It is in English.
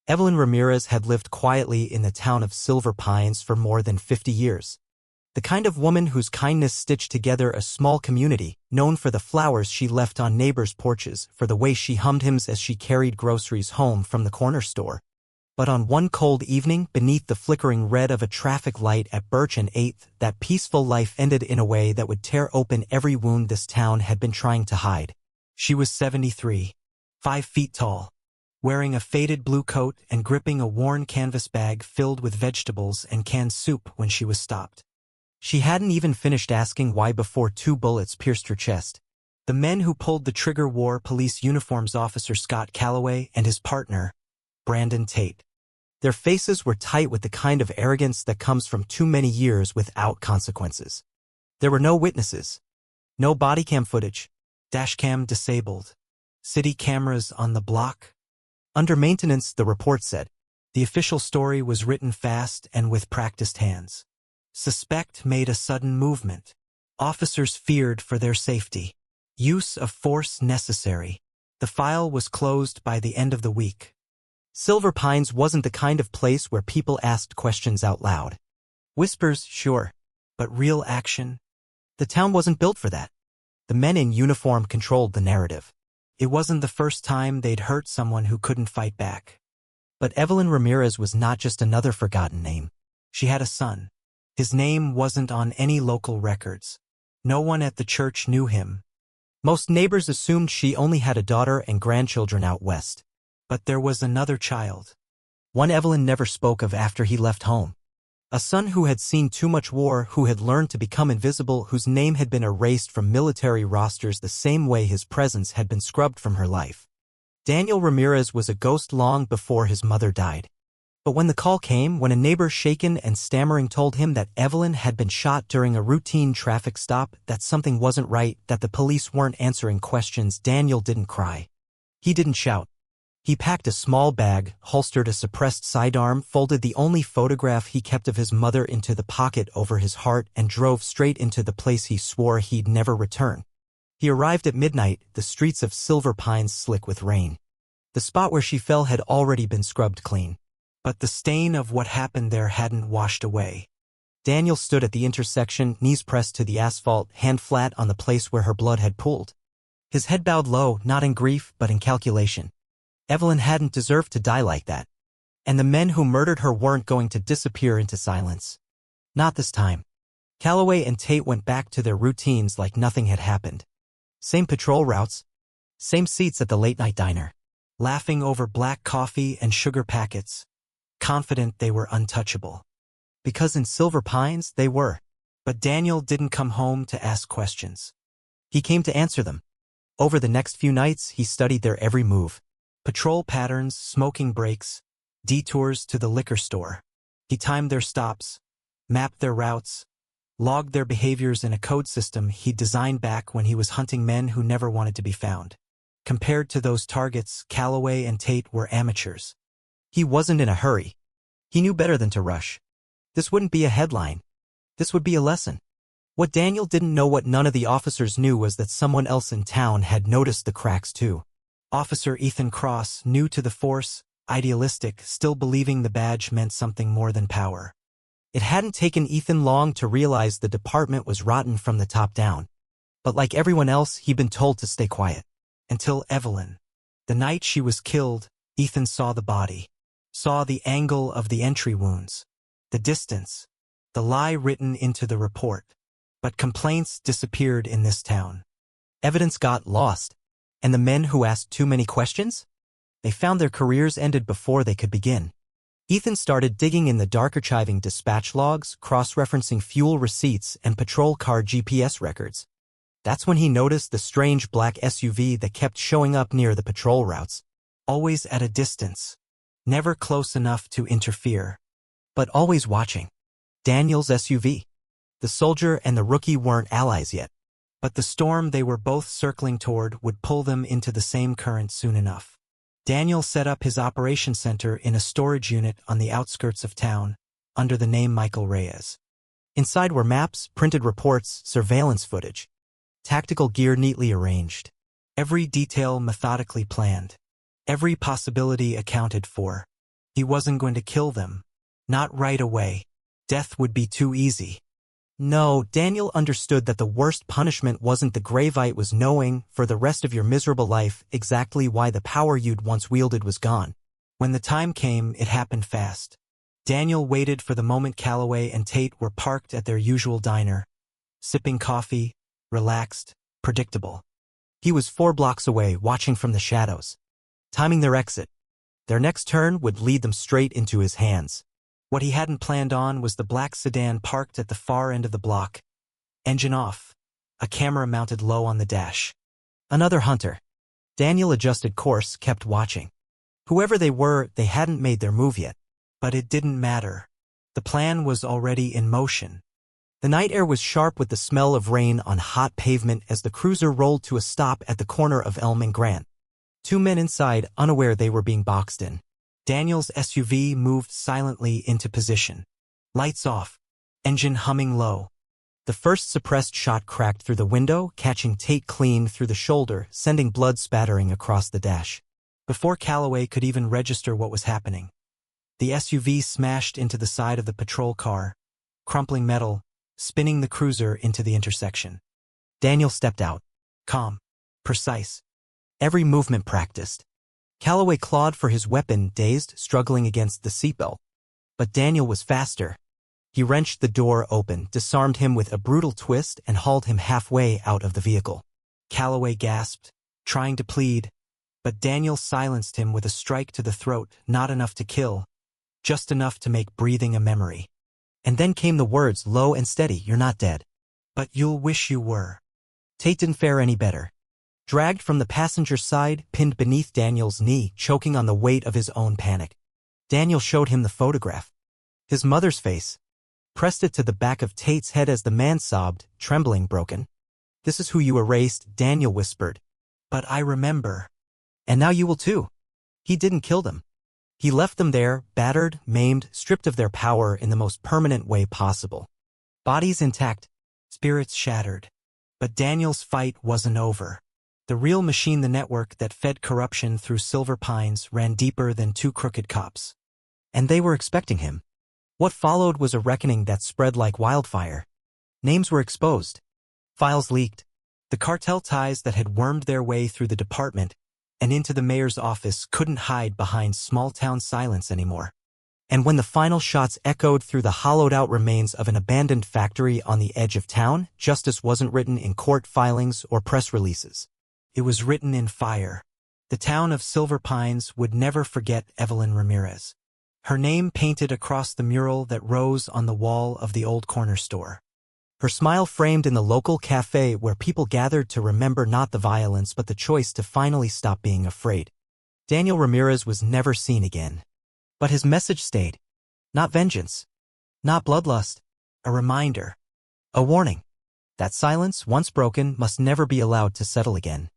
Evelyn Ramirez had lived quietly in the town of Silver Pines for more than 50 years. The kind of woman whose kindness stitched together a small community, known for the flowers she left on neighbors' porches, for the way she hummed hymns as she carried groceries home from the corner store. But on one cold evening, beneath the flickering red of a traffic light at Birch and 8th, that peaceful life ended in a way that would tear open every wound this town had been trying to hide. She was 73, 5 feet tall, wearing a faded blue coat and gripping a worn canvas bag filled with vegetables and canned soup when she was stopped. She hadn't even finished asking why before 2 bullets pierced her chest. The men who pulled the trigger wore police uniforms: Officer Scott Calloway and his partner, Brandon Tate. Their faces were tight with the kind of arrogance that comes from too many years without consequences. There were no witnesses. No body cam footage. Dashcam disabled. City cameras on the block. Under maintenance, the report said. The official story was written fast and with practiced hands. Suspect made a sudden movement. Officers feared for their safety. Use of force necessary. The file was closed by the end of the week. Silver Pines wasn't the kind of place where people asked questions out loud. Whispers, sure, but real action? The town wasn't built for that. The men in uniform controlled the narrative. It wasn't the first time they'd hurt someone who couldn't fight back. But Evelyn Ramirez was not just another forgotten name. She had a son. His name wasn't on any local records. No one at the church knew him. Most neighbors assumed she only had a daughter and grandchildren out west. But there was another child. One Evelyn never spoke of after he left home. A son who had seen too much war, who had learned to become invisible, whose name had been erased from military rosters the same way his presence had been scrubbed from her life. Daniel Ramirez was a ghost long before his mother died. But when the call came, when a neighbor shaken and stammering told him that Evelyn had been shot during a routine traffic stop, that something wasn't right, that the police weren't answering questions, Daniel didn't cry. He didn't shout. He packed a small bag, holstered a suppressed sidearm, folded the only photograph he kept of his mother into the pocket over his heart, and drove straight into the place he swore he'd never return. He arrived at midnight, the streets of Silver Pines slick with rain. The spot where she fell had already been scrubbed clean. But the stain of what happened there hadn't washed away. Daniel stood at the intersection, knees pressed to the asphalt, hand flat on the place where her blood had pooled. His head bowed low, not in grief, but in calculation. Evelyn hadn't deserved to die like that. And the men who murdered her weren't going to disappear into silence. Not this time. Calloway and Tate went back to their routines like nothing had happened. Same patrol routes. Same seats at the late-night diner. Laughing over black coffee and sugar packets. Confident they were untouchable. Because in Silver Pines, they were. But Daniel didn't come home to ask questions. He came to answer them. Over the next few nights, he studied their every move. Patrol patterns, smoking breaks, detours to the liquor store. He timed their stops, mapped their routes, logged their behaviors in a code system he'd designed back when he was hunting men who never wanted to be found. Compared to those targets, Calloway and Tate were amateurs. He wasn't in a hurry. He knew better than to rush. This wouldn't be a headline. This would be a lesson. What Daniel didn't know, what none of the officers knew, was that someone else in town had noticed the cracks too. Officer Ethan Cross, new to the force, idealistic, still believing the badge meant something more than power. It hadn't taken Ethan long to realize the department was rotten from the top down. But like everyone else, he'd been told to stay quiet. Until Evelyn. The night she was killed, Ethan saw the body. Saw the angle of the entry wounds. The distance. The lie written into the report. But complaints disappeared in this town. Evidence got lost. And the men who asked too many questions? They found their careers ended before they could begin. Ethan started digging in the dark, archiving dispatch logs, cross-referencing fuel receipts and patrol car GPS records. That's when he noticed the strange black SUV that kept showing up near the patrol routes. Always at a distance. Never close enough to interfere. But always watching. Daniel's SUV. The soldier and the rookie weren't allies yet. But the storm they were both circling toward would pull them into the same current soon enough. Daniel set up his operations center in a storage unit on the outskirts of town, under the name Michael Reyes. Inside were maps, printed reports, surveillance footage. Tactical gear neatly arranged. Every detail methodically planned. Every possibility accounted for. He wasn't going to kill them. Not right away. Death would be too easy. No, Daniel understood that the worst punishment wasn't the grave, it was knowing, for the rest of your miserable life, exactly why the power you'd once wielded was gone. When the time came, it happened fast. Daniel waited for the moment Calloway and Tate were parked at their usual diner, sipping coffee, relaxed, predictable. He was 4 blocks away, watching from the shadows, timing their exit. Their next turn would lead them straight into his hands. What he hadn't planned on was the black sedan parked at the far end of the block. Engine off. A camera mounted low on the dash. Another hunter. Daniel adjusted course, kept watching. Whoever they were, they hadn't made their move yet. But it didn't matter. The plan was already in motion. The night air was sharp with the smell of rain on hot pavement as the cruiser rolled to a stop at the corner of Elm and Grant. 2 men inside, unaware they were being boxed in. Daniel's SUV moved silently into position. Lights off. Engine humming low. The first suppressed shot cracked through the window, catching Tate clean through the shoulder, sending blood spattering across the dash. Before Calloway could even register what was happening, the SUV smashed into the side of the patrol car, crumpling metal, spinning the cruiser into the intersection. Daniel stepped out. Calm. Precise. Every movement practiced. Calloway clawed for his weapon, dazed, struggling against the seatbelt. But Daniel was faster. He wrenched the door open, disarmed him with a brutal twist, and hauled him halfway out of the vehicle. Calloway gasped, trying to plead, but Daniel silenced him with a strike to the throat, not enough to kill, just enough to make breathing a memory. And then came the words, low and steady, "You're not dead. But you'll wish you were." Tate didn't fare any better. Dragged from the passenger side, pinned beneath Daniel's knee, choking on the weight of his own panic. Daniel showed him the photograph. His mother's face. Pressed it to the back of Tate's head as the man sobbed, trembling, broken. "This is who you erased," Daniel whispered. "But I remember. And now you will too." He didn't kill them. He left them there, battered, maimed, stripped of their power in the most permanent way possible. Bodies intact, spirits shattered. But Daniel's fight wasn't over. The real machine, the network that fed corruption through Silver Pines, ran deeper than 2 crooked cops. And they were expecting him. What followed was a reckoning that spread like wildfire. Names were exposed. Files leaked. The cartel ties that had wormed their way through the department and into the mayor's office couldn't hide behind small-town silence anymore. And when the final shots echoed through the hollowed-out remains of an abandoned factory on the edge of town, justice wasn't written in court filings or press releases. It was written in fire. The town of Silver Pines would never forget Evelyn Ramirez. Her name painted across the mural that rose on the wall of the old corner store. Her smile framed in the local cafe where people gathered to remember not the violence but the choice to finally stop being afraid. Daniel Ramirez was never seen again. But his message stayed. Not vengeance. Not bloodlust. A reminder. A warning. That silence, once broken, must never be allowed to settle again.